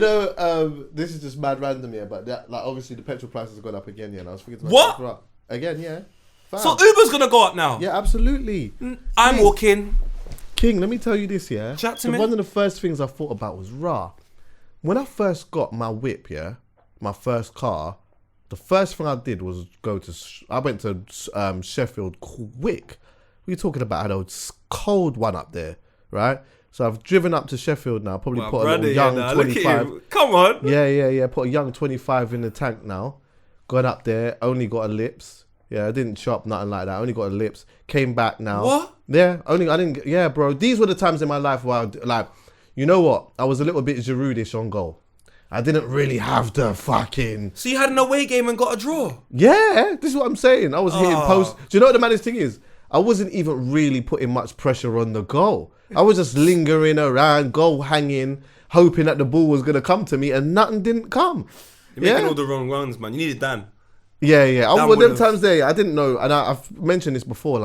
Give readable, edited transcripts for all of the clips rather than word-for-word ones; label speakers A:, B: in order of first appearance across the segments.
A: No, this is just mad random, yeah, but that, like, obviously the petrol prices have gone up again, yeah, and I was thinking to myself,
B: What?
A: Again, yeah. Fam.
B: So Uber's gonna go up now?
A: Yeah, absolutely.
B: I'm walking.
A: King, let me tell you this, yeah.
B: Chat to me.
A: One of the first things I thought about was when I first got my whip, yeah, my first car, the first thing I did was I went to Sheffield quick. What are you talking about? I had a cold one up there, right? So I've driven up to Sheffield now, probably put a little young 25.
B: Come on.
A: Yeah. Put a young 25 in the tank now. Gone up there, only got a lips. Yeah, I didn't chop, nothing like that. Only got a lips. Came back now.
B: What?
A: Yeah, yeah, bro. These were the times in my life where you know what? I was a little bit Giroud-ish on goal. I didn't really have the fucking...
B: So you had an away game and got a draw?
A: Yeah, this is what I'm saying. I was hitting post. Do you know what the maddest thing is? I wasn't even really putting much pressure on the goal. I was just lingering around, goal hanging, hoping that the ball was going to come to me, and nothing didn't come.
B: You're making all the wrong ones, man. You needed Dan.
A: Yeah. Them times there, I didn't know, and I've mentioned this before,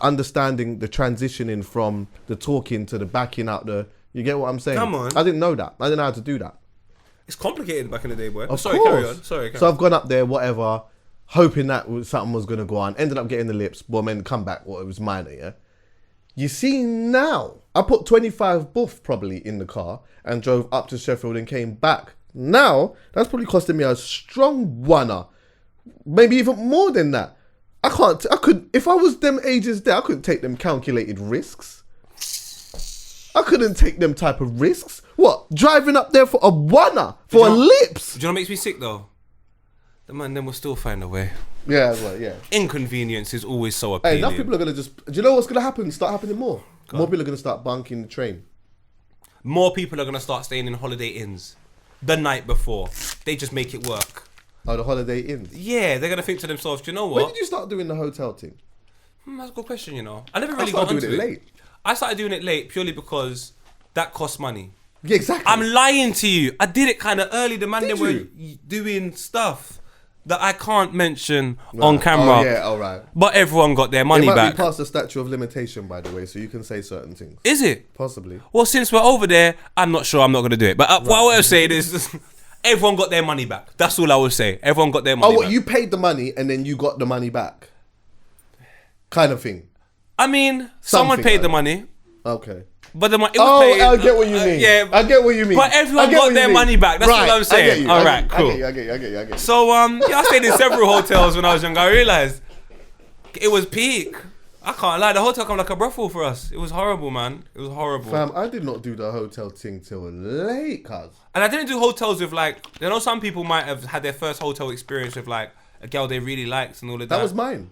A: understanding the transitioning from the talking to the backing out the... You get what I'm saying?
B: Come on.
A: I didn't know that. I didn't know how to do that.
B: It's complicated back in the day, boy.
A: Of
B: Sorry,
A: course.
B: carry on.
A: So I've gone up there, whatever, hoping that something was going to go on. Ended up getting the lips, but then come back. Well, it was minor, yeah? You see now, I put 25 buff probably in the car and drove up to Sheffield and came back. Now, that's probably costing me a strong oneer. Maybe even more than that. If I was them ages there, I couldn't take them calculated risks. I couldn't take them type of risks. What? Driving up there for a oneer? For a lips?
B: Do you know what makes me sick though? The man then will still find a way.
A: Yeah, well, yeah.
B: Inconvenience is always so appealing.
A: Hey, enough people are going to do you know what's going to happen? Start happening more. More people are going to start bunking the train.
B: More people are going to start staying in holiday inns the night before. They just make it work.
A: Oh, the holiday inns?
B: Yeah, they're going to think to themselves, do you know what?
A: When did you start doing the hotel thing?
B: That's a good question, you know. I never really got into it.
A: Late.
B: I started doing it late purely because that costs money.
A: Yeah, exactly.
B: I'm lying to you. I did it kind of early. The man
A: Did
B: they were
A: you?
B: doing stuff that I can't mention on camera.
A: Oh, yeah, all right.
B: But everyone got their money
A: back. It might
B: back.
A: be past the statute of limitation, by the way, so you can say certain things.
B: Is it?
A: Possibly.
B: Well, since we're over there, I'm not sure. I'm not going to do it. But what I was saying is everyone got their money back. That's all I would say. Everyone got their money back.
A: You paid the money and then you got the money back? Kind of thing.
B: I mean, someone paid the money.
A: Okay.
B: But the money, it was paid.
A: I get what you mean.
B: Yeah,
A: I get what you mean.
B: But everyone got their money back. That's what I'm saying. All right, cool.
A: I get you.
B: So, I stayed in several hotels when I was younger. I realised it was peak. I can't lie. The hotel come like a brothel for us. It was horrible, man. It was horrible.
A: Fam, I did not do the hotel thing till late, cuz.
B: And I didn't do hotels with some people might have had their first hotel experience with a girl they really liked and all of that.
A: That was mine.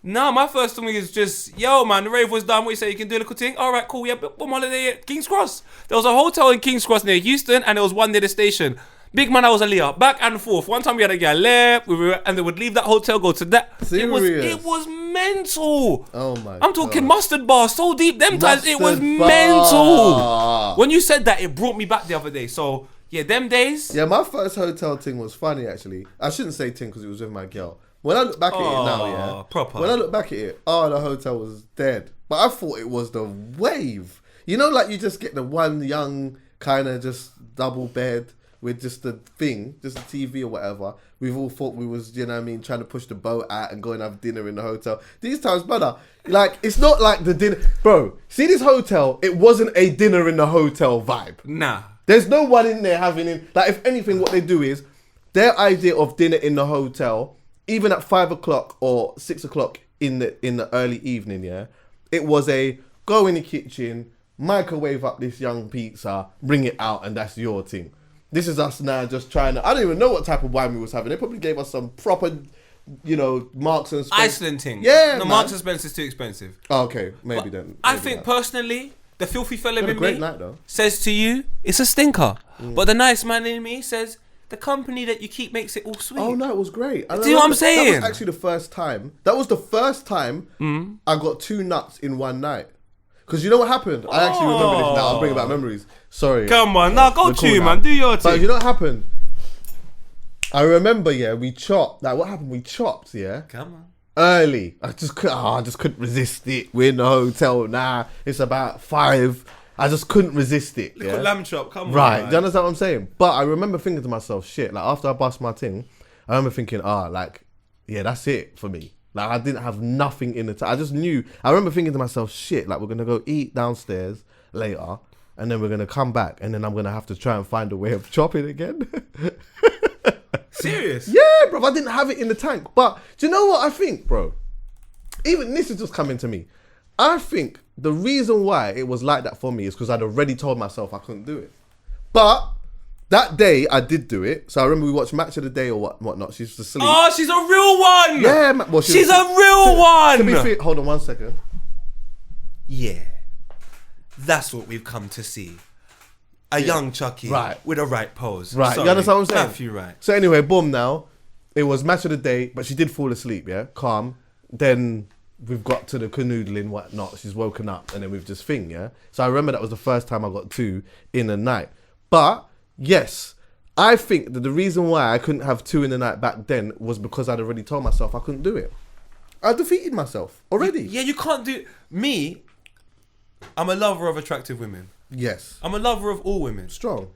B: No, my first thing is just, yo, man, the rave was done. What you say? You can do a little thing? All right, cool. Yeah, boom, holiday at King's Cross. There was a hotel in King's Cross near Houston, and there was one near the station. Big man, I was Aaliyah. Back and forth. One time we had a girl left, and they would leave that hotel, go to that.
A: Serious?
B: It was mental.
A: Oh my!
B: I'm talking mustard bar so deep. Them times it was
A: bar.
B: mental. When you said that, it brought me back the other day. So yeah, them days.
A: Yeah, my first hotel thing was funny actually. I shouldn't say thing because it was with my girl. When I look back at it now, yeah,
B: proper.
A: When I look back at it, the hotel was dead. But I thought it was the wave. You know, like you just get the one young kind of just double bed with just the thing, just a TV or whatever. We've all thought we was, you know what I mean, trying to push the boat out and go and have dinner in the hotel. These times, brother, it's not like the dinner. Bro, see this hotel, it wasn't a dinner in the hotel vibe. Nah. There's no one in there having it. If anything, what they do is, their idea of dinner in the hotel, even at 5 o'clock or 6 o'clock in the early evening, yeah, it was a go in the kitchen, microwave up this young pizza, bring it out, and that's your thing. This is us now just trying to... I don't even know what type of wine we was having. They probably gave us some proper, Marks and Spencer.
B: Iceland thing.
A: Yeah,
B: no,
A: man.
B: Marks and Spencer is too expensive.
A: Oh, okay, maybe then.
B: I think personally, the filthy fella in
A: great
B: me
A: night, though.
B: says to you, it's a stinker. But the nice man in me says... The company that you keep makes it all sweet.
A: Oh no, it was great.
B: Do you know what I'm saying?
A: That was actually the first time. That was the first time I got 2 nuts in one night. Because you know what happened? I actually remember this now. I'll bring back memories. Sorry.
B: Come on, now go to man. Do your thing.
A: But you know what happened? I remember, yeah, we chopped. What happened? We chopped, yeah.
B: Come on.
A: Early. I just couldn't resist it. We're in the hotel now. It's about 5. I just couldn't resist it.
B: Little lamb chop, come on.
A: Right,
B: Man.
A: do you understand what I'm saying? But I remember thinking to myself, shit, like after I bust my thing, I remember thinking, yeah, that's it for me. Like I didn't have nothing in the time. I just knew, I remember thinking to myself, shit, like we're going to go eat downstairs later and then we're going to come back and then I'm going to have to try and find a way of chopping again.
B: Serious?
A: Yeah, bro, I didn't have it in the tank. But do you know what I think, bro? Even this is just coming to me. I think the reason why it was like that for me is because I'd already told myself I couldn't do it. But that day I did do it. So I remember we watched Match of the Day or whatnot. She's asleep.
B: Oh, she's a real one.
A: Yeah, well,
B: she's a real one.
A: To be fair, hold on 1 second.
B: Yeah, that's what we've come to see. A young Chuckie,
A: right,
B: with a right pose.
A: Right,
B: Sorry,
A: you understand what I'm saying?
B: Matthew, right.
A: So anyway, boom. Now it was Match of the Day, but she did fall asleep. Yeah, calm. Then we've got to the canoodling, whatnot. She's woken up, and then we've just thing. Yeah. So I remember that was the first time I got 2 in a night. But yes, I think that the reason why I couldn't have 2 in the night back then was because I'd already told myself I couldn't do it. I defeated myself already.
B: Yeah, you can't do me. I'm a lover of attractive women.
A: Yes.
B: I'm a lover of all women.
A: Strong.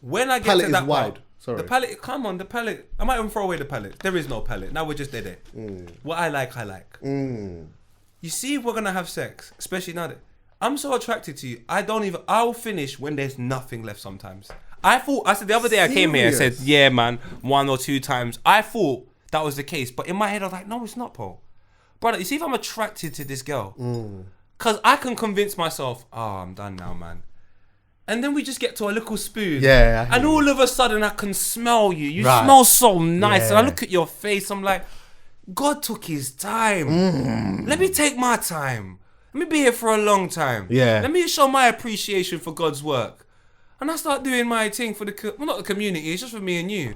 B: When I get
A: Palette
B: to that
A: is wide.
B: part,
A: Sorry.
B: the palette, come on, the palette. I might even throw away the palette. There is no palette. Now we're just dead. What I like, I like. You see, we're gonna have sex, especially now that I'm so attracted to you. I'll finish when there's nothing left sometimes. I said the other day I came here, I said, yeah, man, 1 or 2 times. I thought that was the case, but in my head I was like, no, it's not, Paul. Brother, you see if I'm attracted to this girl, because I can convince myself, I'm done now, man. And then we just get to a little spoon.
A: Yeah.
B: And all of a sudden I can smell you. You smell so nice.
A: Yeah.
B: And I look at your face, I'm like, God took his time. Let me take my time. Let me be here for a long time.
A: Yeah.
B: Let me show my appreciation for God's work. And I start doing my thing for not the community, it's just for me and you.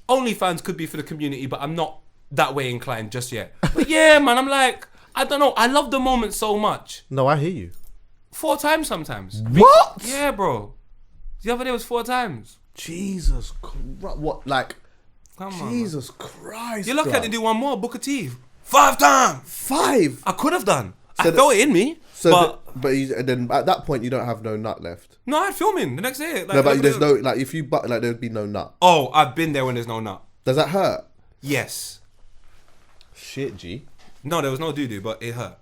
B: OnlyFans could be for the community, but I'm not that way inclined just yet. But yeah, man, I'm like, I don't know. I love the moment so much.
A: No, I hear you.
B: 4 times sometimes.
A: What?
B: Yeah, bro. The other day was 4 times.
A: Jesus Christ. What, like,
B: Come on,
A: Jesus Christ.
B: you're lucky I
A: bruv.
B: didn't do one more. Booker T. 5 times.
A: 5?
B: I could have done. I
A: So
B: felt it in me.
A: So and then at that point you don't have no nut left.
B: No, I had filming the next day. Like,
A: No, but there's no, like, if you butt, like, there'd be no nut.
B: Oh, I've been there when there's no nut.
A: Does that hurt?
B: Yes.
A: Shit, G.
B: No, there was no doo-doo, but it hurt.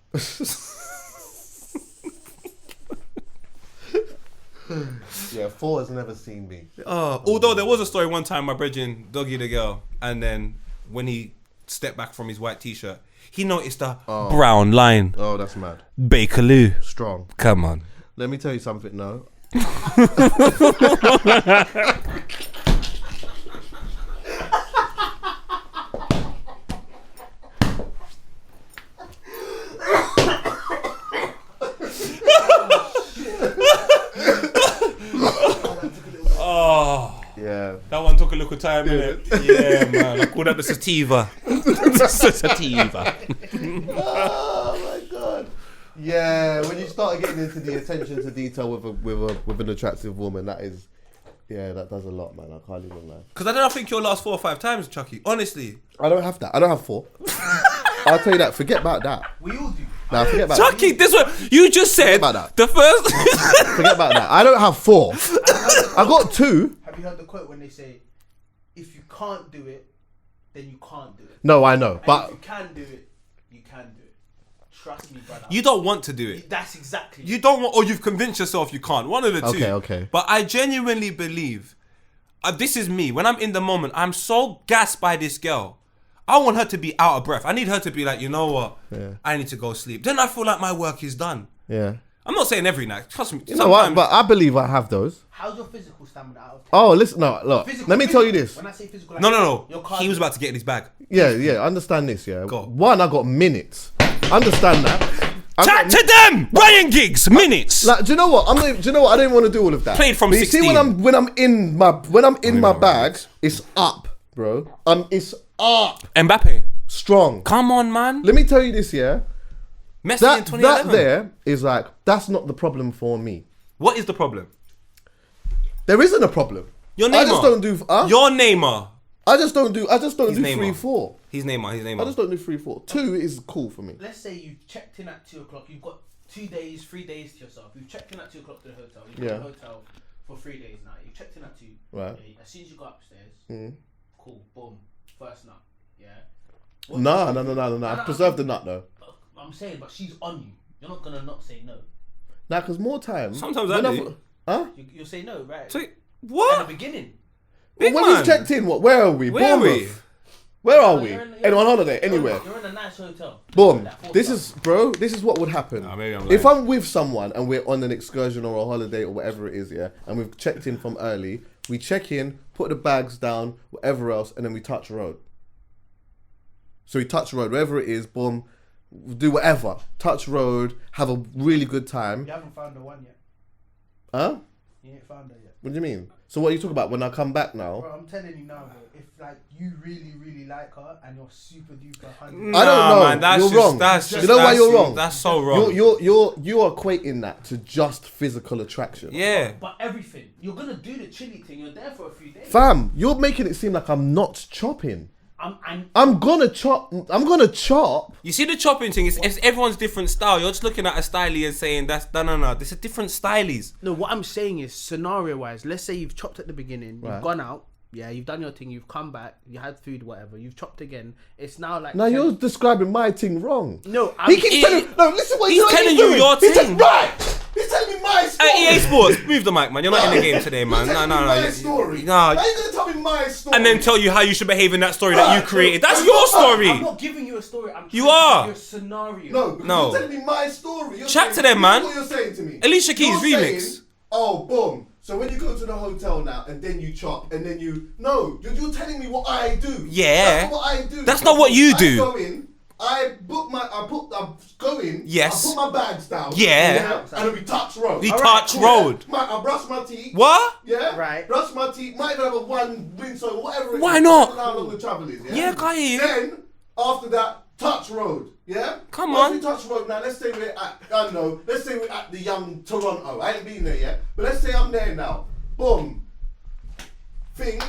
A: Yeah, 4 has never seen me.
B: Although there was a story one time, my brethren doggied a girl, and then when he stepped back from his white t-shirt, he noticed a brown line.
A: Oh, that's mad.
B: Bakerloo.
A: Strong.
B: Come on.
A: Let me tell you something, no. Yeah.
B: That one took a little time, innit? Yeah, man. I call that the sativa. Sativa.
A: Oh my god. Yeah, when you start getting into the attention to detail with an attractive woman, that does a lot, man. I can't even lie.
B: Because I don't think you'll last 4 or 5 times, Chuckie. Honestly.
A: I don't have that. I don't have 4. I'll tell you that. Forget about that.
C: We all do.
A: Nah, forget about
B: Chuckie, this one you just said.
A: about that.
B: The first.
A: Forget about that. I don't have 4. I got 2.
C: Have you heard the quote when they say, if you can't do it, then you can't do it.
A: No, I know,
C: And
A: but
C: if you can do it, you can do it. Trust me, brother.
B: You don't want to do it.
C: That's exactly.
B: You don't want, or you've convinced yourself you can't. One of the two.
A: Okay.
B: But I genuinely believe, this is me. When I'm in the moment, I'm so gassed by this girl. I want her to be out of breath. I need her to be like, you know what?
A: Yeah.
B: I need to go sleep. Then I feel like my work is done.
A: yeah.
B: I'm not saying every night. Trust me.
A: You know what? But I believe I have those.
C: How's your physical stamina out of 10?
A: Oh, listen, no, look.
C: Physical,
A: Let me tell you this.
C: When I say physical, like
B: No.
C: your
B: He was about to get in his bag.
A: Yeah. Understand this. Yeah.
B: Go.
A: 1, I got minutes. Understand that.
B: Chat to them, Ryan Giggs, minutes.
A: Like, do you know what? I didn't want to do all of that.
B: Played from
A: But you
B: 16.
A: see, when I'm in my bag, it's up, bro. It's up,
B: Mbappe,
A: strong.
B: come on, man.
A: Let me tell you this, yeah.
B: Messi in
A: That
B: 2011.
A: there is like, that's not the problem for me.
B: What is the problem?
A: There isn't a problem.
B: Your Neymar.
A: I just don't do.
B: Your Neymar.
A: I just don't do
B: Neymar.
A: 3-4.
B: He's Neymar.
A: I just don't do 3-4. 2 is cool for me.
C: Let's say you checked in at 2 o'clock. You've got 2 days, 3 days to yourself. You've checked in at 2 o'clock to the hotel. You've been in the hotel for 3 days now. You've checked in at 2.
A: Right.
C: Okay, as soon as you go upstairs, cool, boom, first nut. Yeah.
A: No. I preserve the nut though.
C: I'm saying, but she's on you. You're not gonna not say no.
A: Nah, because more time.
B: Sometimes I do.
A: Huh?
C: You'll say no, right?
B: So, what?
C: At the beginning.
B: Big
A: When
B: man.
A: we've checked in, Where are we?
B: Where are we?
A: Bournemouth. Where are we?
C: You're in-
A: And on holiday, anywhere.
C: You're in a nice hotel.
A: Boom.
C: That 4
A: This
C: star.
A: is what would happen.
B: Nah, maybe I'm
A: If
B: lying.
A: I'm with someone and we're on an excursion or a holiday or whatever it is, yeah, and we've checked in from early, we check in, put the bags down, whatever else, and then we touch road. So we touch road, wherever it is, boom, do whatever. Touch road, have a really good time.
C: You haven't found the one yet.
A: Huh?
C: You ain't found her yet.
A: What do you mean? So what are you talking about when I come back now?
C: Bro, I'm telling you now, bro. If like you really, really like her and you're super duper 100.
A: I don't know.
B: Man, that's
A: You're
B: just,
A: wrong.
B: That's
A: You
B: just,
A: know why
B: that's-
A: you're wrong?
B: That's so wrong.
A: You're equating that to just physical attraction.
B: Yeah.
C: But everything, you're gonna do the chilly thing. You're there for a few days.
A: Fam, you're making it seem like I'm not chopping.
C: I'm
A: I'm gonna chop.
B: You see the chopping thing, it's everyone's different style. You're just looking at a stylie and saying that's no. There's a different stylies.
C: No, what I'm saying is scenario wise, let's say you've chopped at the beginning,
A: Right.
C: you've gone out, yeah, you've done your thing, you've come back, you had food, whatever, you've chopped again. It's now like
A: Now you're describing my thing wrong.
C: No,
A: He keeps telling. No, listen what
B: he's
A: what
B: telling
A: doing.
B: you your
A: He's
B: thing.
A: right. He's telling me my story.
B: Hey, EA Sports, move the mic, man. You're not in the game today, man.
A: You're telling me my story.
B: Nah.
A: How you gonna tell me my story?
B: And then tell you how you should behave in that story that you
A: Right.
B: created. That's
A: I'm
B: your
A: not-
B: story.
C: I'm not giving you a story. I'm
B: You
C: trying to
B: are.
C: give you a scenario.
A: No, because
B: No.
A: you're telling me my story. You're
B: Chat
A: saying-
B: to them, man.
A: This is what you're saying to me.
B: Alicia Keys
A: You're
B: remix.
A: saying, oh, boom. So when you go to the hotel now and then you chop and then you you're telling me what I do.
B: Yeah.
A: That's not what I do.
B: That's not what you do.
A: I go in. I go in.
B: Yes.
A: I put my bags down.
B: Yeah.
A: And then we touch road.
B: We
A: All
B: touch
A: cool.
B: road.
A: I brush my teeth.
B: What?
A: Yeah.
C: Right.
A: Brush my teeth. Might even have a one windsole, whatever. It
B: Why
A: is.
B: not?
A: I don't know how long the travel is.
B: Yeah, can't you?
A: Then after that, touch road. Yeah.
B: Come
A: Once
B: on.
A: we touch road now. Let's say we're at. I don't know. Let's say we're at the young Toronto. I ain't been there yet, but let's say I'm there now. Boom. Thing.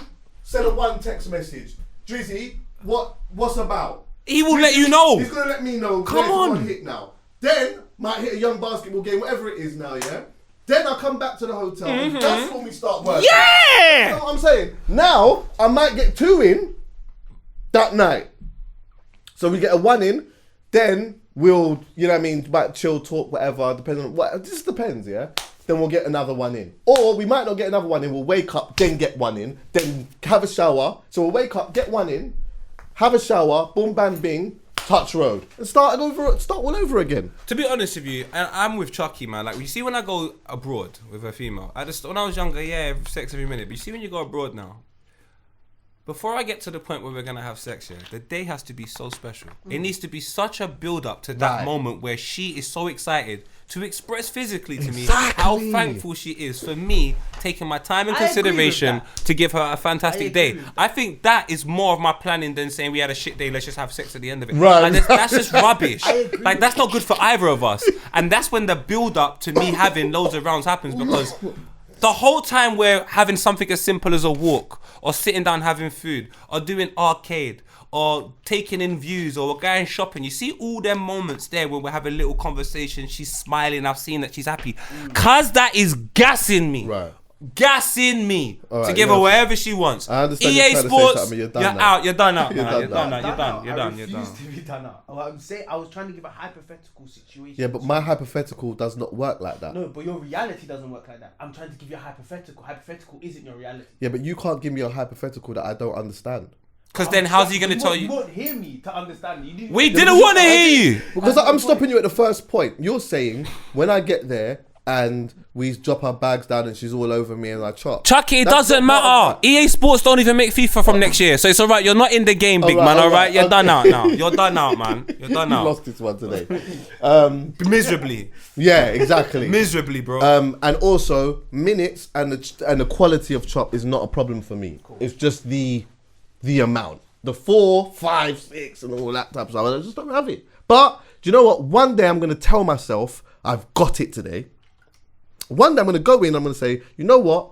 A: Send a one text message. Drizzy, what's about?
B: He will let you know.
A: He's gonna let me know.
B: Come
A: where's
B: on.
A: One hit now. Then might hit a young basketball game, whatever it is now. Yeah. Then I come back to the hotel. That's when we start working. You
B: Yeah.
A: know what I'm saying? Now I might get 2 in that night. So we get a 1 in, then we'll, you know what I mean, might chill, talk, whatever, depending on what, it just depends, yeah? Then we'll get another 1 in. Or we might not get another 1 in, we'll wake up, then get 1 in, then have a shower. So we'll wake up, get 1 in, have a shower, boom, bam, bing, touch road. And start all over again.
B: To be honest with you, I'm with Chuckie, man. Like, you see when I go abroad with a female, when I was younger, yeah, sex every minute. But you see when you go abroad now, before I get to the point where we're gonna have sex here, the day has to be so special. It needs to be such a build up to that
A: Right.
B: moment where she is so excited to express physically to me
A: Exactly.
B: how thankful she is for me taking my time and
C: I agree with
B: consideration
C: that.
B: to give her a fantastic
C: agree
B: day.
C: with that.
B: I think that is more of my planning than saying we had a shit day, let's just have sex at the end of it.
A: Right.
B: Like, that's just rubbish.
C: I agree
B: Like,
C: with
B: that's not good for either of us. And that's when the build up to me having loads of rounds happens, because the whole time we're having something as simple as a walk, or sitting down having food, or doing arcade, or taking in views, or we're going shopping. You see all them moments there where we're having a little conversation, she's smiling, I've seen that she's happy. Cause that is gassing me.
A: Right.
B: Gassing me
A: All
B: to
A: right,
B: give
A: yeah.
B: her whatever she wants.
A: I understand you're
B: EA
A: trying to say
B: Sports,
A: something, you're done
B: you're
A: now.
B: out, you're done out,
A: You're
B: man.
A: done
B: You're
A: now.
B: done out, you're done,
C: out.
B: you're
C: I
B: done, you're
C: refuse
B: done.
C: to be done out. What I'm saying, I was trying to give a hypothetical situation.
A: Yeah, but my hypothetical does not work like that.
C: No, but your reality doesn't work like that. I'm trying to give you a hypothetical. Hypothetical isn't your reality.
A: Yeah, but you can't give me a hypothetical that I don't understand.
B: Because then how's he going to tell
C: You
B: you?
C: won't hear me to understand. You didn't.
B: We didn't want to hear you.
A: Because I'm stopping you at the first point. You're saying when I get there and we drop our bags down and she's all over me and I chop.
B: Chuckie, it
A: That's
B: doesn't
A: not part
B: matter. EA Sports don't even make FIFA from next year, so it's alright. You're not in the game, big man. Alright, you're done out now. You're done out, man. You're done
A: You
B: out.
A: lost this one today.
B: Miserably,
A: Yeah, exactly.
B: miserably, bro.
A: And also minutes and the quality of chop is not a problem for me. It's just the amount, the 4, 5, 6, and all that type of stuff. I just don't have it. But do you know what? One day I'm gonna tell myself I've got it today. One day I'm gonna go in. I'm gonna say, you know what?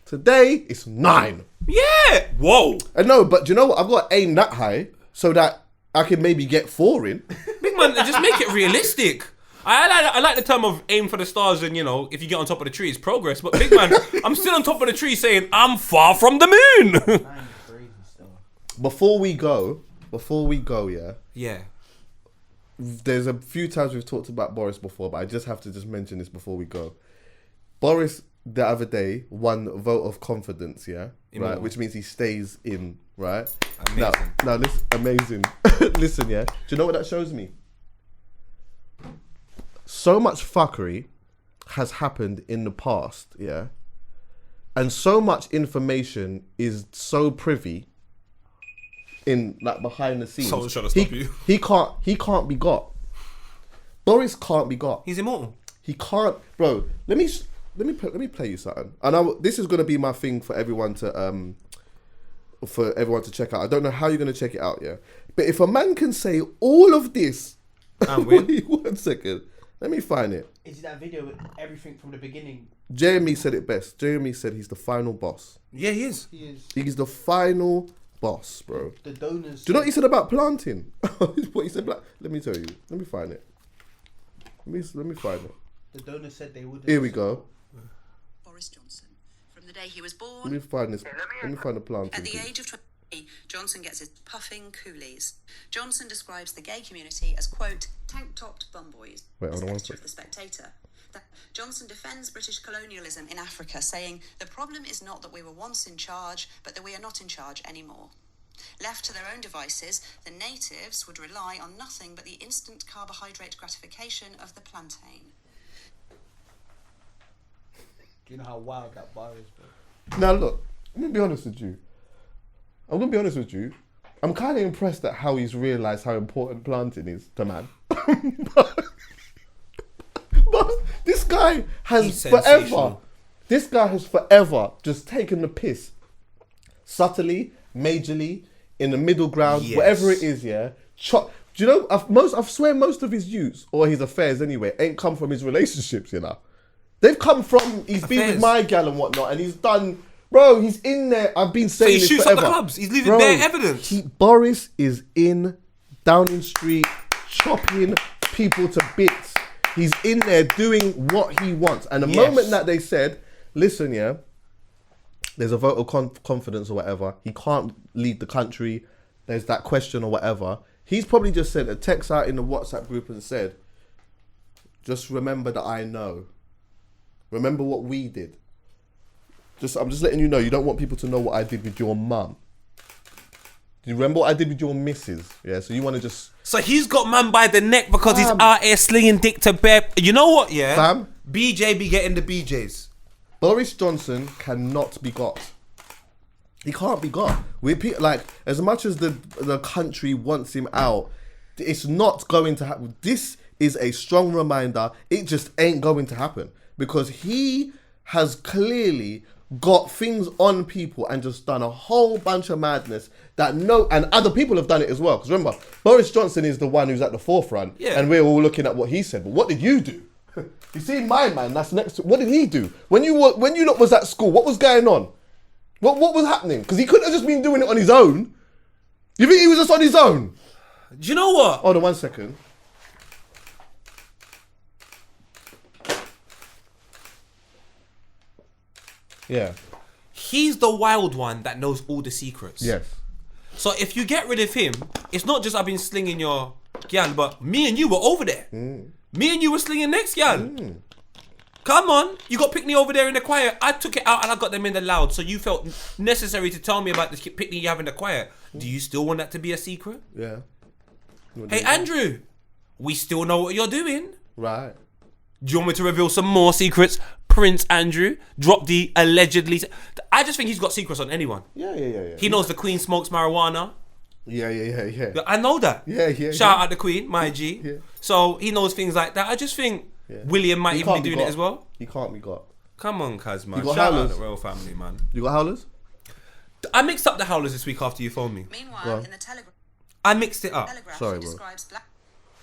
A: Today it's 9.
B: Yeah. Whoa.
A: And no, but do you know what? I've got to aim that high so that I can maybe get 4 in.
B: Big man, just make it realistic. I like the term of aim for the stars and, you know, if you get on top of the tree, it's progress. But big man, I'm still on top of the tree saying, I'm far from the moon.
A: Before we go, yeah.
B: Yeah.
A: There's a few times we've talked about Boris before, but I just have to just mention this before we go. Boris, the other day, won a vote of confidence, yeah? Right, which means he stays in, right?
B: Amazing.
A: Now listen, amazing. Listen, yeah? Do you know what that shows me? So much fuckery has happened in the past, yeah? And so much information is so privy in, like, behind the scenes.
B: Someone's trying to stop you.
A: He can't be got. Boris can't be got.
B: He's immortal.
A: He can't, bro. Let me play you something. And this is gonna be my thing for everyone to check out. I don't know how you're gonna check it out, yeah. But if a man can say all of this,
B: and win.
A: wait 1 second. Let me find it.
C: Is it that video with everything from the beginning?
A: Jeremy said it best. Jeremy said he's the final boss.
B: Yeah, he is.
C: He is.
A: He's the final boss, bro.
C: The donors.
A: Do you know what he said about planting? What he said? Let me tell you. Let me find it. Let me find it.
C: The donors said they would.
A: Here we go.
D: Boris Johnson. From the day he was born.
A: Let me find this. Let me find the planting.
D: At the age of 20, Johnson gets his puffing coolies. Johnson describes the gay community as, quote, tank-topped bumboys.
A: Wait, hold on one
D: Editor
A: sec.
D: of The Spectator. Johnson defends British colonialism in Africa, saying the problem is not that we were once in charge, but that we are not in charge anymore. Left to their own devices, the natives would rely on nothing but the instant carbohydrate gratification of the plantain.
C: Do you know how wild that bar is, bro?
A: Now look, I'm gonna be honest with you. I'm kind of impressed at how he's realised how important planting is to man. but this guy has forever. This guy has forever just taken the piss, subtly, majorly, in the middle ground, whatever it is. Yeah. Do you know? I swear most of his use or his affairs anyway ain't come from his relationships. You know, they've come from he's been with my gal and whatnot, and he's done. Bro, he's in there. I've been saying this forever.
B: So he shoots up the clubs. He's leaving bare evidence.
A: Boris is in Downing Street chopping people to bits. He's in there doing what he wants. And the moment that they said, listen, yeah, there's a vote of confidence or whatever. He can't lead the country. There's that question or whatever. He's probably just sent a text out in the WhatsApp group and said, just remember that I know. Remember what we did. I'm just letting you know, you don't want people to know what I did with your mum. Do you remember what I did with your missus? Yeah, so you want to just...
B: So he's got man by the neck because he's out here slinging dick to bear. You know what, yeah?
A: Fam?
B: BJ be getting the BJs.
A: Boris Johnson cannot be got. He can't be got. Like, as much as the country wants him out, it's not going to happen. This is a strong reminder. It just ain't going to happen. Because he has clearly got things on people and just done a whole bunch of madness that and other people have done it as well. Because remember, Boris Johnson is the one who's at the forefront, and we're all looking at what he said. But what did you do? You see, my man, that's next. What did he do when you lot was at school? What was going on? What was happening? Because he couldn't have just been doing it on his own. You think he was just on his own?
B: Do you know what?
A: Hold on 1 second. Yeah.
B: He's the wild one that knows all the secrets.
A: Yes.
B: So if you get rid of him, it's not just I've been slinging your gal, but me and you were over there. Me and you were slinging next gal. Come on, you got Pickney over there in the quiet. I took it out and I got them in the loud. So you felt necessary to tell me about this Pickney you have in the quiet. Do you still want that to be a secret?
A: Yeah.
B: Hey Andrew, we still know what you're doing.
A: Right.
B: Do you want me to reveal some more secrets? Prince Andrew, drop the allegedly. I just think he's got secrets on anyone.
A: Yeah.
B: He knows the Queen smokes marijuana.
A: Yeah.
B: I know that.
A: Yeah.
B: Shout out the Queen, my G.
A: Yeah.
B: So he knows things like that. I just think William might even be doing it as well.
A: He can't be got.
B: Come on, Kaz, man.
A: You got
B: Shout
A: howlers?
B: out the royal family, man.
A: You got howlers?
B: I mixed up the howlers this week after you phoned me.
D: Meanwhile, in the Telegraph,
B: I mixed it up.
A: Sorry,
D: he
A: bro.
D: describes black.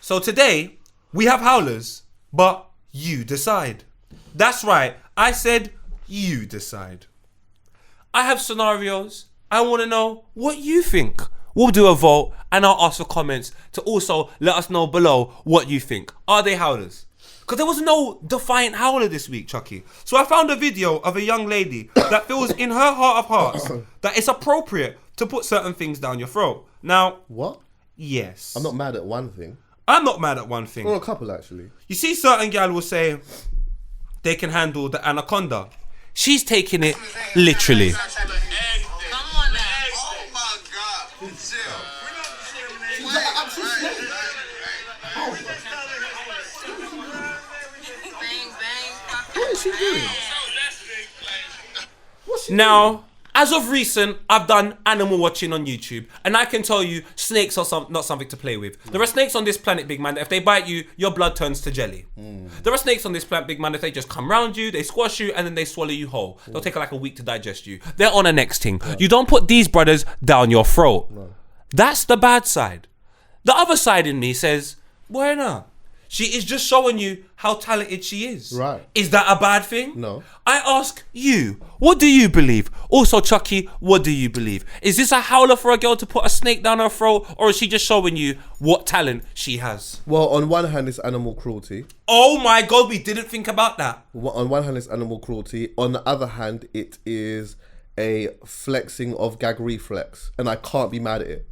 B: So today, we have howlers, but you decide. That's right. I said you decide. I have scenarios. I want to know what you think. We'll do a vote and I'll ask for comments to also let us know below what you think. Are they howlers? Because there was no defiant howler this week, Chuckie. So I found a video of a young lady that feels in her heart of hearts that it's appropriate to put certain things down your throat. Now,
A: What?
B: yes.
A: I'm not mad at one thing.
B: I'm not mad at one thing.
A: Or a couple, actually.
B: You see, certain gal will say they can handle the anaconda. She's taking it literally.
E: Come on now. Oh my God. Bang, bang.
A: What is she doing?
B: Now, as of recent, I've done animal watching on YouTube, and I can tell you, snakes are not something to play with. There are snakes on this planet, big man, that if they bite you, your blood turns to jelly. There are snakes on this planet, big man, if they just come round you, they squash you, and then they swallow you whole. They'll take like a week to digest you. They're on the next thing. You don't put these brothers down your throat. That's the bad side. The other side in me says, why not? She is just showing you how talented she is.
A: Right.
B: Is that a bad thing?
A: No.
B: I ask you, what do you believe? Also, Chuckie, what do you believe? Is this a howler for a girl to put a snake down her throat, or is she just showing you what talent she has?
A: Well, on one hand, it's animal cruelty.
B: Oh my God, we didn't think about that.
A: On one hand, it's animal cruelty. On the other hand, it is a flexing of gag reflex. And I can't be mad at it.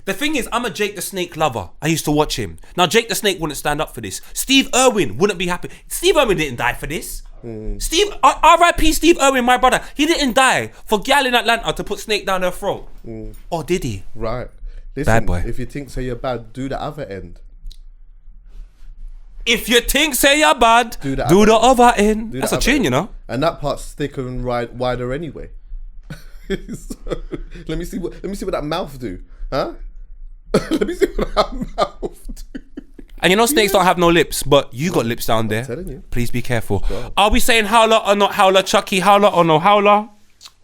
B: The thing is, I'm a Jake the Snake lover. I used to watch him. Now, Jake the Snake wouldn't stand up for this. Steve Irwin wouldn't be happy. Steve Irwin didn't die for this. R.I.P. Steve Irwin, my brother. He didn't die for gal in Atlanta to put snake down her throat. Or did he?
A: Right. Listen,
B: Bad boy.
A: If you think so you're bad, do the other end.
B: If you think say you're bad,
A: Do the
B: other end. That's a
A: other
B: tune,
A: end.
B: you know.
A: And that part's thicker and wider anyway. So, let me see what that mouth do, huh? Let me see what that mouth do.
B: And you know snakes don't have no lips, but you got lips down there.
A: telling you.
B: Please be careful. Are we saying howler or not howler? Chuckie, howler or no howler?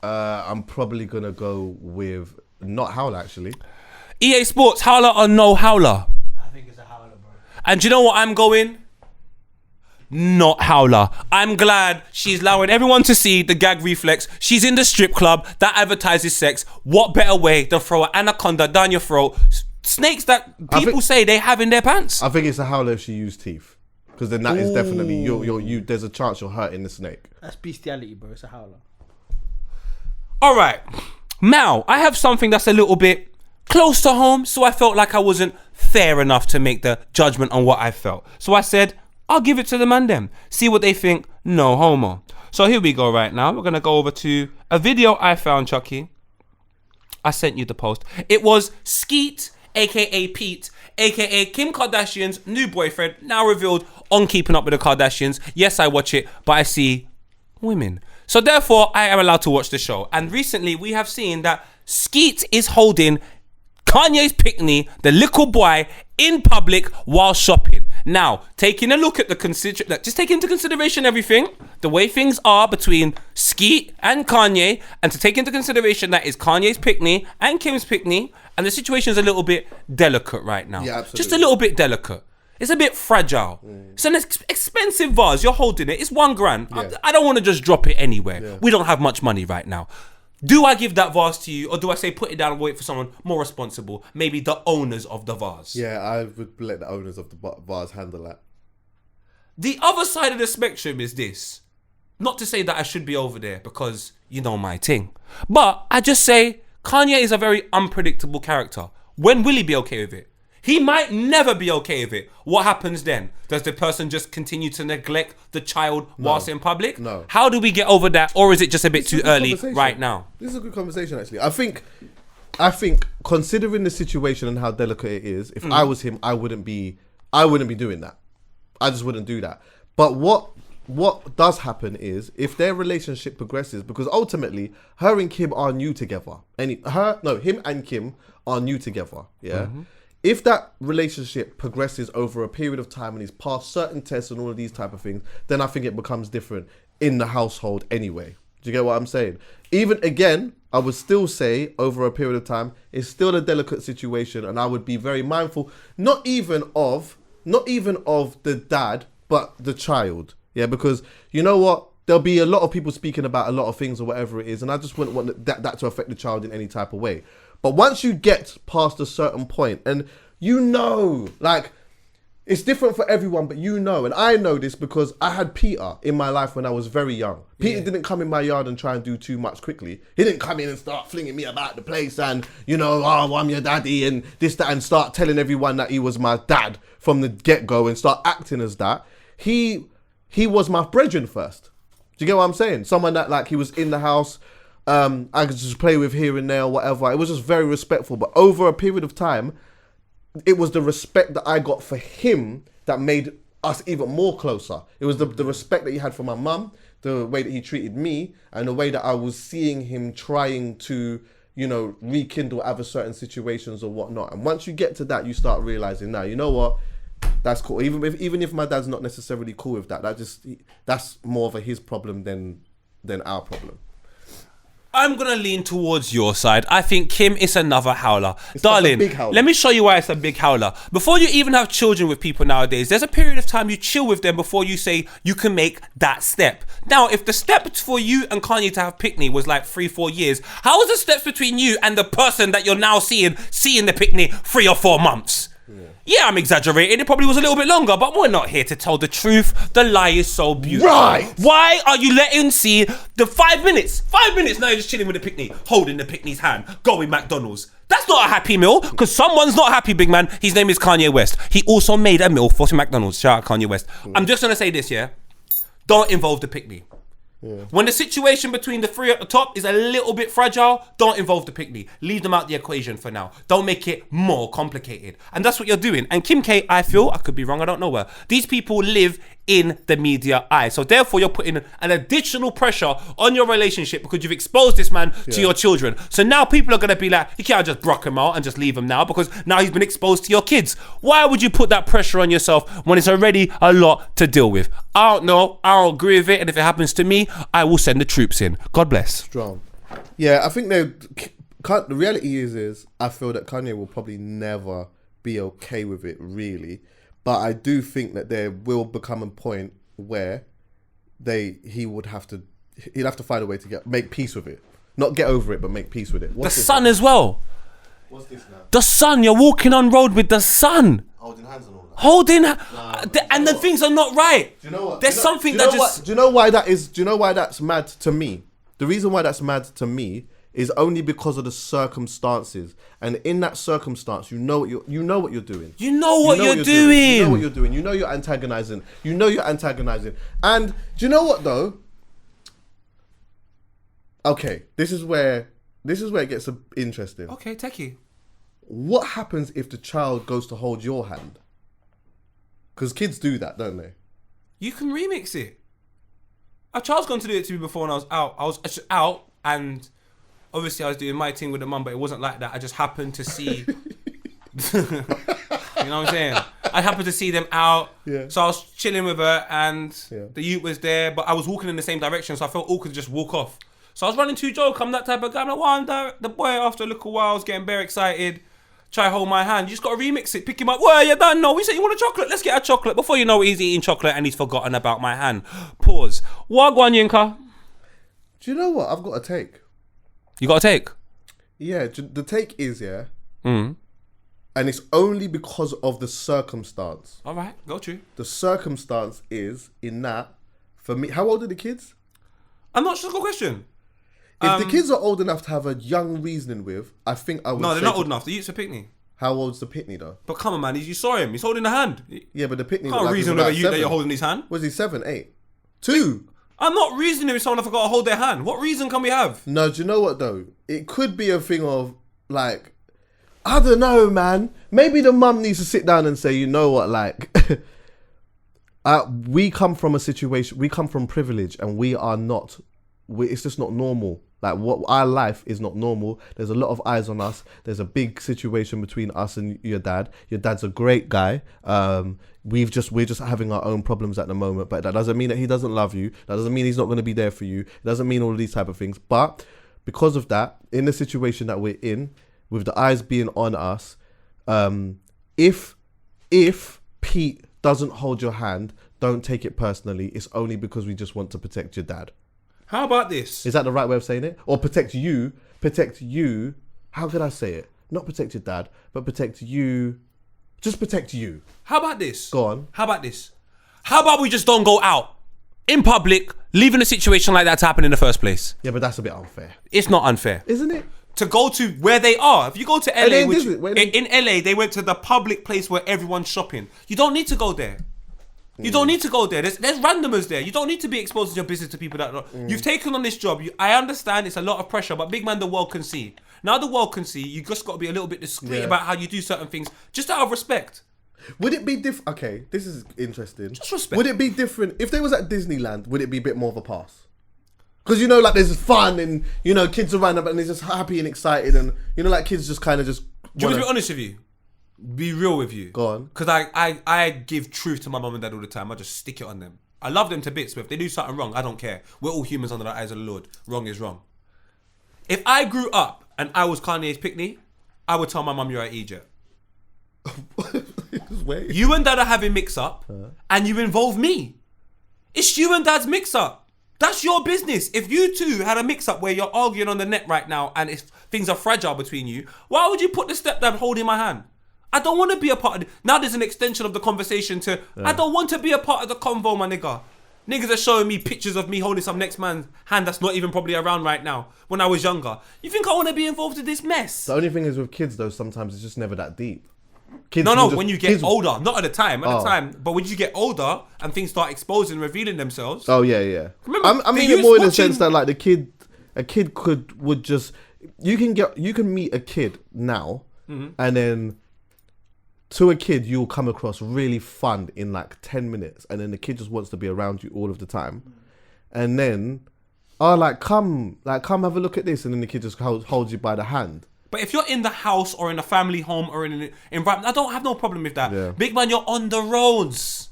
A: I'm probably gonna go with not howler actually.
B: EA Sports, howler or no howler?
C: I think it's a howler, bro.
B: And do you know what I'm going? Not howler. I'm glad she's allowing everyone to see the gag reflex. She's in the strip club that advertises sex. What better way than throw an anaconda down your throat? Snakes that people say they have in their pants.
A: I think it's a howler if she used teeth, because then that is definitely you. There's a chance you're hurting the snake.
C: That's bestiality, bro. It's a howler.
B: All right. Now, I have something that's a little bit close to home, so I felt like I wasn't fair enough to make the judgment on what I felt. So I said, I'll give it to the man them. See what they think, no homo. So here we go right now. We're going to go over to a video I found, Chuckie. I sent you the post. It was Skeet, a.k.a. Pete, a.k.a. Kim Kardashian's new boyfriend, now revealed on Keeping Up with the Kardashians. Yes, I watch it, but I see women. So therefore, I am allowed to watch the show. And recently, we have seen that Skeet is holding Kanye's picnic, the little boy, in public while shopping. Now, taking a look at just take into consideration everything, the way things are between Skeet and Kanye, and to take into consideration that is Kanye's picnic and Kim's picnic, and the situation is a little bit delicate right now.
A: Yeah, absolutely.
B: Just a little bit delicate. It's a bit fragile. It's an expensive vase. You're holding it. It's $1,000.
A: Yeah.
B: I don't want to just drop it anywhere.
A: Yeah.
B: We don't have much money right now. Do I give that vase to you, or do I say put it down and wait for someone more responsible? Maybe the owners of the vase.
A: Yeah, I would let the owners of the bars handle that.
B: The other side of the spectrum is this. Not to say that I should be over there, because you know my thing. But I just say Kanye is a very unpredictable character. When will he be okay with it? He might never be okay with it. What happens then? Does the person just continue to neglect the child whilst in public?
A: No.
B: How do we get over that? Or is it just a bit too
A: Good
B: early
A: conversation.
B: right now?
A: This is a good conversation, actually. I think considering the situation and how delicate it is, if I was him, I wouldn't be doing that. I just wouldn't do that. But what does happen is if their relationship progresses, because ultimately her and Kim are new together. Him and Kim are new together. Yeah. If that relationship progresses over a period of time and he's passed certain tests and all of these type of things, then I think it becomes different in the household anyway. Do you get what I'm saying? Even again, I would still say over a period of time, it's still a delicate situation, and I would be very mindful, not even of the dad, but the child. Yeah, because you know what? There'll be a lot of people speaking about a lot of things or whatever it is, and I just wouldn't want that to affect the child in any type of way. But once you get past a certain point, and you know, like, It's different for everyone, but you know, and I know this because I had Peter in my life when I was very young. Peter didn't come in my yard and try and do too much quickly. He didn't come in and start flinging me about the place and, you know, oh, I'm your daddy and this, that, and start telling everyone that he was my dad from the get-go and start acting as that. He was my brethren first. Do you get what I'm saying? Someone that, like, he was in the house, I could just play with here and there or whatever. It was just very respectful. But over a period of time, it was the respect that I got for him that made us even more closer. It was the respect that he had for my mum, the way that he treated me, and the way that I was seeing him trying to, you know, rekindle other certain situations or whatnot. And once you get to that, you start realizing, now, you know what? That's cool. Even if my dad's not necessarily cool with that, that's more of his problem than our problem.
B: I'm going to lean towards your side. I think Kim is another howler.
A: It's
B: Darling,
A: a big howler.
B: let me show you why it's a big howler. Before you even have children with people nowadays, there's a period of time you chill with them before you say you can make that step. Now, if the step for you and Kanye to have Pickney was like 3-4 years, how is the steps between you and the person that you're now seeing the Pickney 3 or 4 months? Yeah, I'm exaggerating. It probably was a little bit longer, but we're not here to tell the truth. The lie is so beautiful.
A: Right.
B: Why are you letting see the 5 minutes? 5 minutes now you're just chilling with the Pickney, holding the Pickney's hand, going McDonald's. That's not a happy meal, because someone's not happy, big man. His name is Kanye West. He also made a meal for McDonald's. Shout out Kanye West. I'm just going to say this, yeah? Don't involve the Pickney. When the situation between the three at the top is a little bit fragile, don't involve the Pickney. Leave them out the equation for now. Don't make it more complicated. And that's what you're doing. And Kim K, I feel, I could be wrong, I don't know where, these people live in the media eye. So therefore, you're putting an additional pressure on your relationship because you've exposed this man to your children. So now people are going to be like, you can't just brock him out and just leave him now because now he's been exposed to your kids. Why would you put that pressure on yourself when it's already a lot to deal with? I don't know. I don't agree with it. And if it happens to me, I will send the troops in. God bless.
A: Strong. Yeah, I think the reality is I feel that Kanye will probably never be okay with it, really. But I do think that there will become a point where he'll have to find a way to make peace with it. Not get over it, but make peace with it.
B: The son as well.
A: What's this now?
B: The son. You're walking on road with the son.
A: Holding hands and all that.
B: And the things are not right.
A: Do you know what?
B: There's something that just...
A: Do you know why that is? Do you know why that's mad to me? The reason why that's mad to me is only because of the circumstances. And in that circumstance, you know what you're doing.
B: You know what you're doing. You know what you're doing.
A: You know you're antagonizing. And do you know what though? Okay, this is where it gets interesting.
B: Okay, techie.
A: What happens if the child goes to hold your hand? Because kids do that, don't they?
B: You can remix it. A child's gone to do it to me before when I was out. I was actually out and obviously I was doing my thing with the mum, but it wasn't like that. I just happened to see... You know what I'm saying? I happened to see them out. Yeah. So I was chilling with her and the youth was there, but I was walking in the same direction, so I felt awkward to just walk off. So I was running to joke. I'm that type of guy. I'm like, well, the boy, after a little while, was getting very excited. Try hold my hand. You just got to remix it. Pick him up. Well, you done. No, we said you want a chocolate. Let's get a chocolate. Before you know it, he's eating chocolate and he's forgotten about my hand. Pause. Wagwan Yinka.
A: Do you know what? I've got a take.
B: You got a take?
A: Yeah, the take is, and it's only because of the circumstance.
B: All right, go to.
A: The circumstance is, in that, for me, how old are the kids?
B: I'm not sure. Good question.
A: If the kids are old enough to have a young reasoning with, I think I would
B: No, they're not old enough. The youth's a Pickney.
A: How old's the Pickney, though?
B: But come on, man. You saw him. He's holding the hand.
A: Yeah, but the Pickney...
B: Can't reason with a youth that you're holding his hand.
A: Was he 7, 8? 2?
B: I'm not reasoning with someone if I got to hold their hand. What reason can we have?
A: No, do you know what, though? It could be a thing of, like... I don't know, man. Maybe the mum needs to sit down and say, you know what, like... we come from a situation... We come from privilege and we are not... it's just not normal. Like, what our life is not normal. There's a lot of eyes on us. There's a big situation between us and your dad. Your dad's a great guy. We're just having our own problems at the moment, but that doesn't mean that he doesn't love you. That doesn't mean he's not going to be there for you. It doesn't mean all of these type of things. But because of that, in the situation that we're in, with the eyes being on us, if Pete doesn't hold your hand, don't take it personally. It's only because we just want to protect your dad.
B: How about this?
A: Is that the right way of saying it? Or protect you. How could I say it? Not protect your dad, but protect you Just protect you.
B: How about this?
A: Go on.
B: How about this? How about we just don't go out in public, leaving a situation like that to happen in the first place?
A: Yeah, but that's a bit unfair.
B: It's not unfair.
A: Isn't it?
B: To go to where they are. If you go to LA,
A: in
B: LA, they went to the public place where everyone's shopping. You don't need to go there. You don't need to go there. There's randomers there. You don't need to be exposing your business to people that you've taken on this job. I understand it's a lot of pressure, but big man, the world can see. Now the world can see. You just got to be a little bit discreet about how you do certain things, just out of respect.
A: Would it be different? Okay, this is interesting.
B: Just respect.
A: Would it be different if they was at Disneyland? Would it be a bit more of a pass? Because you know, like there's fun and you know kids are around and they're just happy and excited and you know like kids just kind of just.
B: Do you want to be honest with you? Be real with you.
A: Go on.
B: Because I give truth to my mum and dad all the time. I just stick it on them. I love them to bits, but if they do something wrong, I don't care. We're all humans under the eyes of the Lord. Wrong is wrong. If I grew up and I was Kanye's pickney, I would tell my mum you're at Egypt. You and dad are having mix up and you involve me. It's you and dad's mix up. That's your business. If you two had a mix up where you're arguing on the net right now and if things are fragile between you, why would you put the stepdad holding my hand? I don't want to be a part of it. Now there's an extension of the conversation to, I don't want to be a part of the convo, my nigga. Niggas are showing me pictures of me holding some next man's hand that's not even probably around right now when I was younger. You think I want to be involved in this mess?
A: The only thing is with kids though, sometimes it's just never that deep. Kids
B: no, when you get older, not at the time, but when you get older and things start exposing, revealing themselves.
A: Oh yeah.
B: Remember,
A: I mean it more in the sense that like a kid would just, you can meet a kid now and then to a kid you'll come across really fun in like 10 minutes and then the kid just wants to be around you all of the time. And then, come have a look at this, and then the kid just holds you by the hand.
B: But if you're in the house or in a family home or in an environment, I don't have no problem with that.
A: Yeah.
B: Big man, you're on the roads.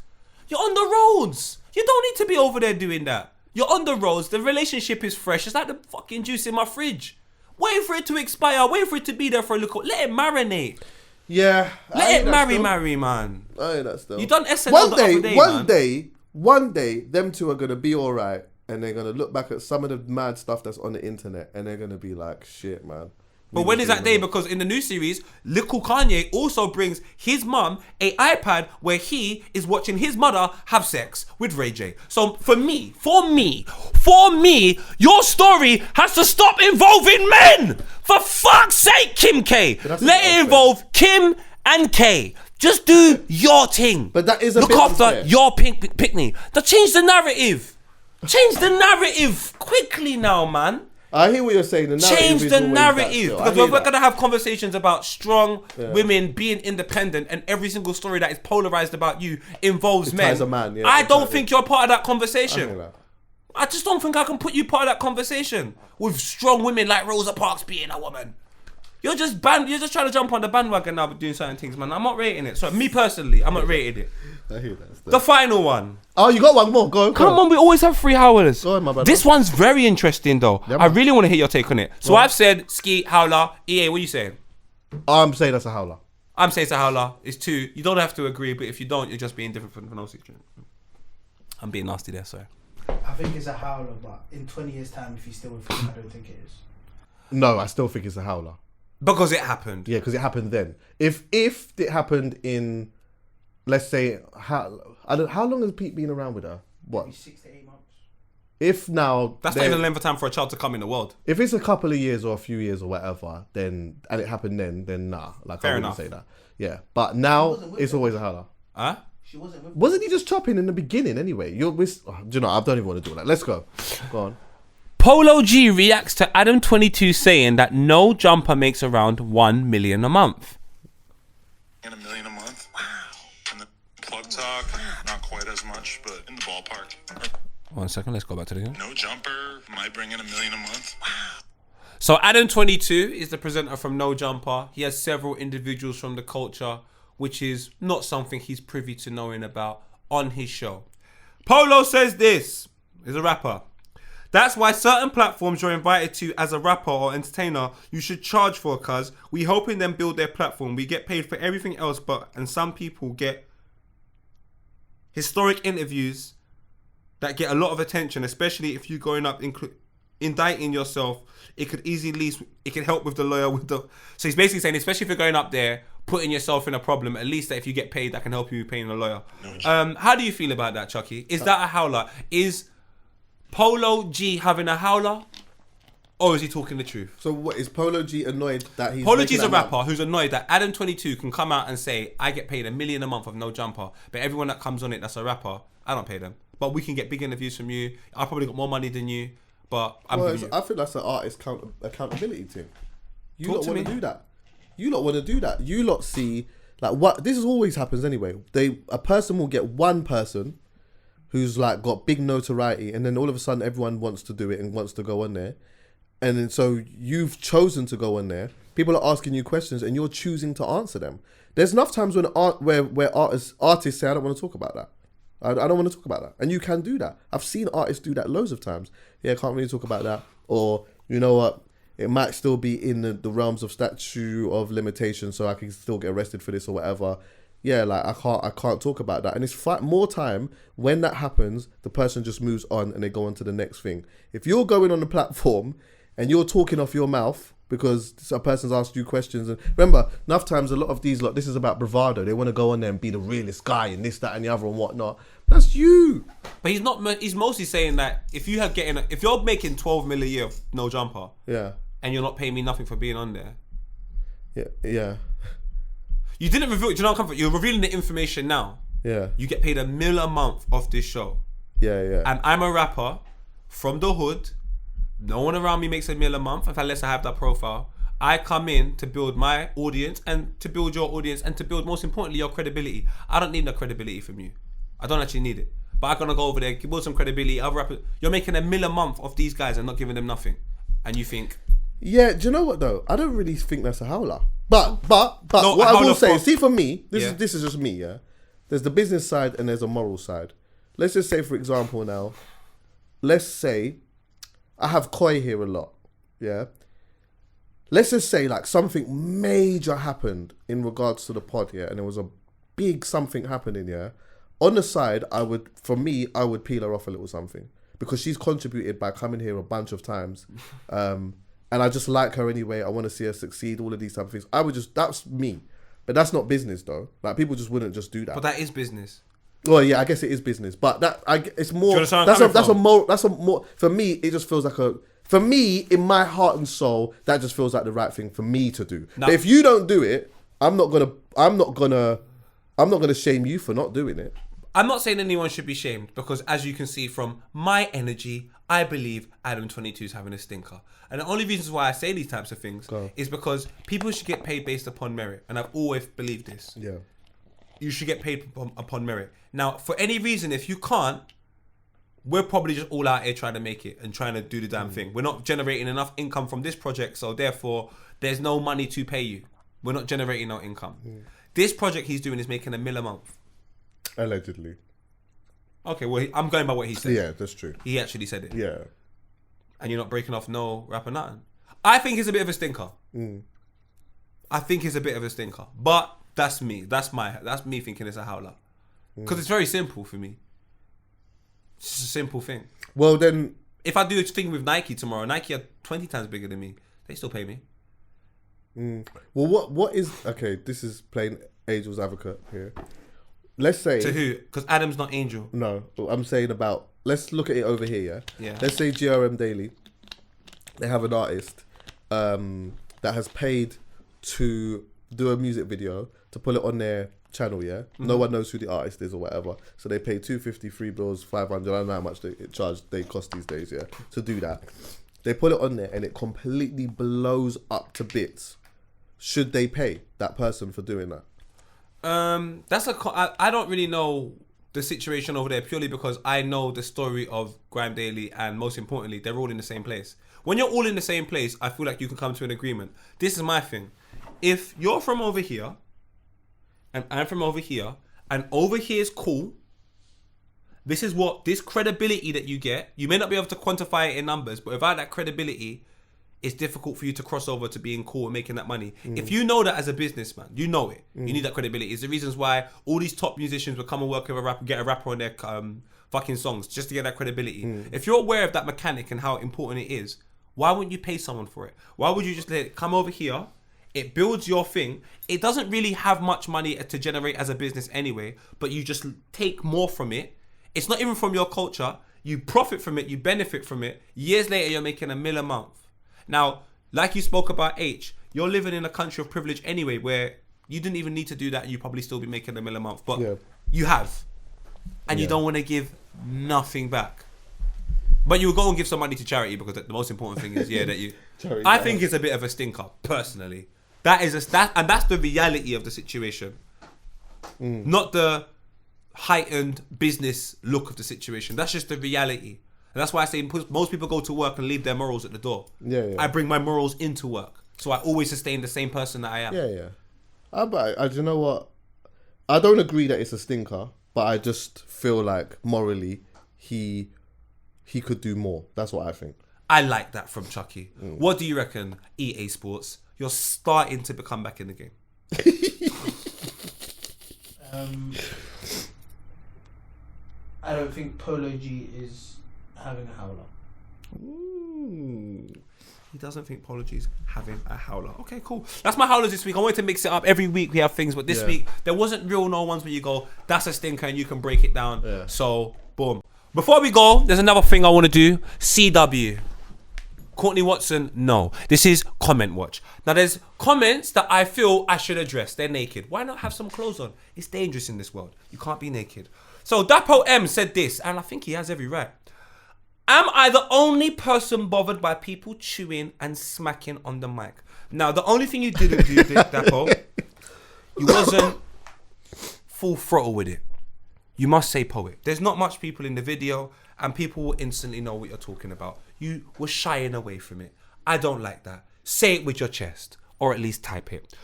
B: You're on the roads. You don't need to be over there doing that. You're on the roads. The relationship is fresh. It's like the fucking juice in my fridge. Wait for it to expire. Wait for it to be there for a little. Let it marinate.
A: Yeah.
B: Let it marry, man.
A: I hear that still.
B: You done SNL the other day,
A: One day, them two are going to be all right and they're going to look back at some of the mad stuff that's on the internet and they're going to be like, shit, man.
B: But when is that day? Because in the new series, little Kanye also brings his mum a iPad where he is watching his mother have sex with Ray J. So for me, your story has to stop involving men. For fuck's sake, Kim K. Let it involve Kim and K. Just do your thing.
A: But that is a
B: Look
A: bit
B: after
A: unfair.
B: your pickney. Change the narrative. Change the narrative quickly now, man.
A: I hear what you're saying. The narrative
B: Change
A: is
B: the
A: always
B: narrative.
A: that
B: Because
A: still.
B: we're going to have conversations about strong women being independent and every single story that is polarized about you involves men.
A: ties a man, yeah,
B: I don't
A: exactly.
B: think you're part of that
A: I
B: conversation.
A: hear that.
B: I just don't think I can put you part of that conversation with strong women like Rosa Parks being a woman. You're just trying to jump on the bandwagon now, but doing certain things, man. I'm not rating it. So me personally, I'm not rating it.
A: I hear that still.
B: The final one.
A: Oh, you got one more. Go on.
B: Come on, we always have 3 howlers.
A: Go on, my brother.
B: This one's very interesting, though.
A: Yeah,
B: I
A: man.
B: really want to hear your take on it. So I've said ski, howler. EA, what are you saying?
A: I'm saying that's a howler.
B: I'm saying it's a howler. It's 2. You don't have to agree, but if you don't, you're just being different for no situation. I'm being nasty there, sorry.
C: I think it's a howler, but in 20 years' time, if he's still with him, I don't think it is.
A: No, I still think it's a howler.
B: Because it happened.
A: Yeah, because it happened then. If it happened in, let's say, how long has Pete been around with her? What?
C: Maybe 6 to 8 months.
A: If now
B: That's not even the length of time for a child to come in the world.
A: if it's a couple of years or a few years or whatever, then and it happened then nah. Like
B: Fair
A: I wouldn't
B: enough.
A: say that. Yeah, but now
C: wasn't with
A: it's
C: them.
A: always a howler.
B: Huh?
C: She wasn't with
A: Wasn't he just chopping in the beginning anyway? Do you know? I don't even want to do that. Let's go. Go on.
B: Polo G reacts to Adam22 saying that no jumper makes around 1 million a month.
E: And $1 million a month. Wow. And the plug talk, not quite as much, but in the ballpark.
B: 1 second, let's go back to the game.
E: No jumper might bring in $1 million a month. Wow.
B: So Adam22 is the presenter from No Jumper. He has several individuals from the culture, which is not something he's privy to knowing about on his show. Polo says this, he's a rapper. That's why certain platforms you're invited to as a rapper or entertainer, you should charge for, cuz we helping them build their platform. We get paid for everything else, and some people get historic interviews that get a lot of attention, especially if you're going up indicting yourself. It could help with the lawyer with the. So he's basically saying, especially if you're going up there putting yourself in a problem. At least that if you get paid, that can help you paying a lawyer. How do you feel about that, Chuckie? Is that a howler? Is Polo G having a howler? Or is he talking the truth?
A: So what, is Polo G annoyed that he's...
B: Polo G's a rapper who's annoyed that Adam22 can come out and say, I get paid $1 million a month of no jumper, but everyone that comes on it that's a rapper, I don't pay them. But we can get bigger views from you. I probably got more money than you, but I
A: think that's an artist accountability thing. You
B: Talk
A: lot
B: to
A: want
B: me.
A: to do that. You lot want to do that. You lot see, like, what this is always happens anyway. A person will get one person who's like got big notoriety, and then all of a sudden everyone wants to do it and wants to go on there. And then so you've chosen to go on there. People are asking you questions, and you're choosing to answer them. There's enough times where artists say, "I don't want to talk about that. I don't want to talk about that," and you can do that. I've seen artists do that loads of times. Yeah, I can't really talk about that, or you know what, it might still be in the realms of statute of limitation, so I can still get arrested for this or whatever. Yeah, like I can't talk about that. And it's more time when that happens, the person just moves on and they go on to the next thing. If you're going on the platform and you're talking off your mouth because a person's asked you questions, and remember, enough times a lot of these this is about bravado. They want to go on there and be the realest guy and this, that, and the other and whatnot. That's you.
B: But he's not. He's mostly saying that if you're making 12 million a year, no jumper,
A: Yeah.
B: and you're not paying me nothing for being on there.
A: Yeah.
B: You didn't reveal. Do you know what I'm coming? You're revealing the information now.
A: Yeah.
B: You get paid $1 million a month off this show.
A: Yeah.
B: And I'm a rapper from the hood. No one around me makes $1 million a month unless I have that profile. I come in to build my audience and to build your audience and to build, most importantly, your credibility. I don't need no credibility from you. I don't actually need it. But I'm gonna go over there, build some credibility. Other rappers, you're making $1 million a month off these guys and not giving them nothing. And you think,
A: yeah, do you know what though? I don't really think that's a howler. But
B: No,
A: what
B: a
A: I will
B: howler
A: say,
B: for-
A: see, for me,
B: Yeah.
A: this is just me, yeah. There's the business side and there's a moral side. Let's just say, for example, now, let's say I have Koi here a lot, yeah. Let's just say like something major happened in regards to the pod, yeah, and there was a big something happening, yeah. On the side, I would peel her off a little something because she's contributed by coming here a bunch of times. And I just like her anyway. I want to see her succeed, all of these type of things. That's me. But that's not business though. Like people just wouldn't just do that.
B: but that is business.
A: Well, yeah, I guess it is business. But it's more,
B: Do you understand where I'm
A: that's a more, for me, it just feels like for me, in my heart and soul, that just feels like the right thing for me to do.
B: Now,
A: but if you don't do it, I'm not gonna shame you for not doing it.
B: I'm not saying anyone should be shamed because, as you can see from my energy, I believe Adam22 is having a stinker. And the only reasons why I say these types of things is because people should get paid based upon merit. And I've always believed this.
A: Yeah.
B: You should get paid upon merit. Now, for any reason, if you can't, we're probably just all out here trying to make it and trying to do the damn thing. We're not generating enough income from this project, so therefore, there's no money to pay you. We're not generating no income. This project he's doing is making $1 million a month.
A: Allegedly.
B: Okay, well, I'm going by what he said.
A: Yeah, that's true.
B: He actually said it.
A: Yeah.
B: And you're not breaking off no rap or nothing. I think it's a bit of a stinker. I think it's a bit of a stinker. But that's me. That's me thinking it's a howler. Because it's very simple for me. It's just a simple thing.
A: Well, then...
B: If I do a thing with Nike tomorrow, Nike are 20 times bigger than me. They still pay me.
A: Well, what is... Okay, this is playing Angel's advocate here. Let's say...
B: To who? Because Adam's not Angel.
A: No, I'm saying about... Let's look at it over here, yeah?
B: Yeah.
A: Let's say GRM Daily. They have an artist that has paid to do a music video to put it on their channel, yeah? No one knows who the artist is or whatever. So they pay $250, $3, $500. I don't know how much they cost these days, yeah? To do that. They put it on there and it completely blows up to bits. Should they pay that person for doing that?
B: I don't really know the situation over there purely because I know the story of Grime Daily, and most importantly, they're all in the same place. When you're all in the same place, I feel like you can come to an agreement. This is my thing. If you're from over here and I'm from over here, and over here is cool, this credibility that you get, you may not be able to quantify it in numbers, but without that credibility, it's difficult for you to cross over to being cool and making that money. If you know that as a businessman, you know it. You need that credibility. It's the reasons why all these top musicians will come and work with a rapper, get a rapper on their fucking songs just to get that credibility. If you're aware of that mechanic and how important it is, why wouldn't you pay someone for it? Why would you just let it come over here It builds your thing. It doesn't really have much money to generate as a business anyway, but you just take more from it. It's not even from your culture. You profit from it. You benefit from it. Years later, you're making $1 million a month. Now, like you spoke about H, you're living in a country of privilege anyway, where you didn't even need to do that and you probably still be making $1 million a month. But you have. And you don't want to give nothing back. But you will go and give some money to charity because the most important thing is, that you... I think it's a bit of a stinker, personally. That's the reality of the situation. Not the heightened business look of the situation. That's just the reality. And that's why I say most people go to work and leave their morals at the door. I bring my morals into work. So I always sustain the same person that I am.
A: But do you know what? I don't agree that it's a stinker, but I just feel like morally he could do more. That's what I think.
B: I like that from Chuckie. What do you reckon, EA Sports? You're starting to become back in the game.
C: I don't think Polo G is having a howler.
B: He doesn't think Polo G's having a howler. Okay, cool. That's my howlers this week. I wanted to mix it up. Every week we have things, but this week there wasn't real no ones where you go, that's a stinker and you can break it down. So, boom. Before we go, there's another thing I want to do. CW. Courtney Watson, no. This is comment watch. Now, there's comments that I feel I should address. They're naked. Why not have some clothes on? It's dangerous in this world. You can't be naked. So, Dapo M said this, and I think he has every right. Am I the only person bothered by people chewing and smacking on the mic? Now, the only thing you didn't do, Dapo, you wasn't full throttle with it. You must say poet. There's not much people in the video, and people will instantly know what you're talking about. You were shying away from it. I don't like that. Say it with your chest, or at least type it.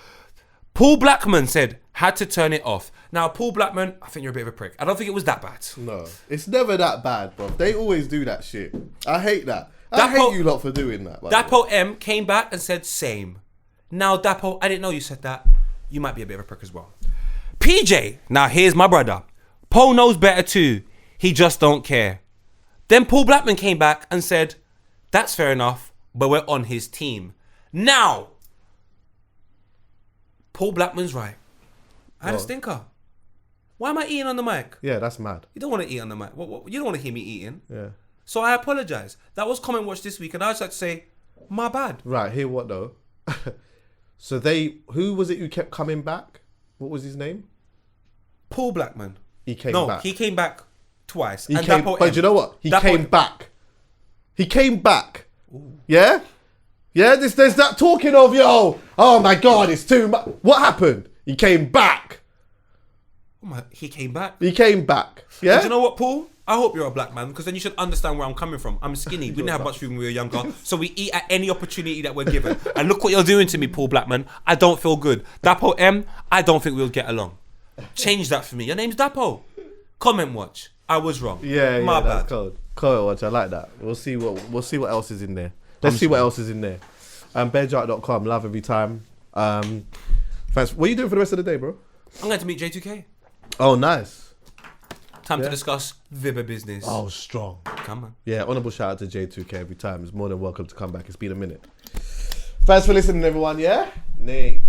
B: Paul Blackman said, had to turn it off. Now, Paul Blackman, I think you're a bit of a prick. I don't think it was that bad.
A: No, it's never that bad, bro. They always do that shit. I hate that. I hate you lot for doing that.
B: Dapo M came back and said, same. Now, Dapo, I didn't know you said that. You might be a bit of a prick as well. PJ, now here's my brother. Paul knows better too. He just don't care. Then Paul Blackman came back and said, that's fair enough, but we're on his team. Now, Paul Blackman's right. I had a stinker. Why am I eating on the mic?
A: Yeah, that's mad.
B: You don't want to eat on the mic. You don't want to hear me eating.
A: Yeah.
B: So I apologise. That was comment watch this week, and I just like to say, my bad.
A: Right, hear what though? So who was it who kept coming back? What was his name?
B: Paul Blackman.
A: He came back.
B: No, he came back twice.
A: But you know what? He came back. He came back. Ooh. Yeah? Yeah, there's that talking of, oh my God, it's too much. What happened? He came back.
B: He came back?
A: He came back. Yeah?
B: And you know what, Paul? I hope you're a black man, because then you should understand where I'm coming from. I'm skinny. We didn't have much food when we were younger, so we eat at any opportunity that we're given. And look what you're doing to me, Paul Blackman. I don't feel good. Dapo M, I don't think we'll get along. Change that for me. Your name's Dapo. Comment watch. I was wrong.
A: Yeah,
B: my bad.
A: That's cold. Comment watch. I like that. We'll see what else is in there. Let's see what else is in there. Benjart.com. Love every time. Thanks. What are you doing for the rest of the day, bro?
B: I'm going to meet J2K.
A: Oh, nice.
B: Time to discuss Vibber business.
A: Oh, strong.
B: Come on.
A: Yeah, honourable shout out to J2K every time. It's more than welcome to come back. It's been a minute. Thanks for listening, everyone. Yeah? Nay.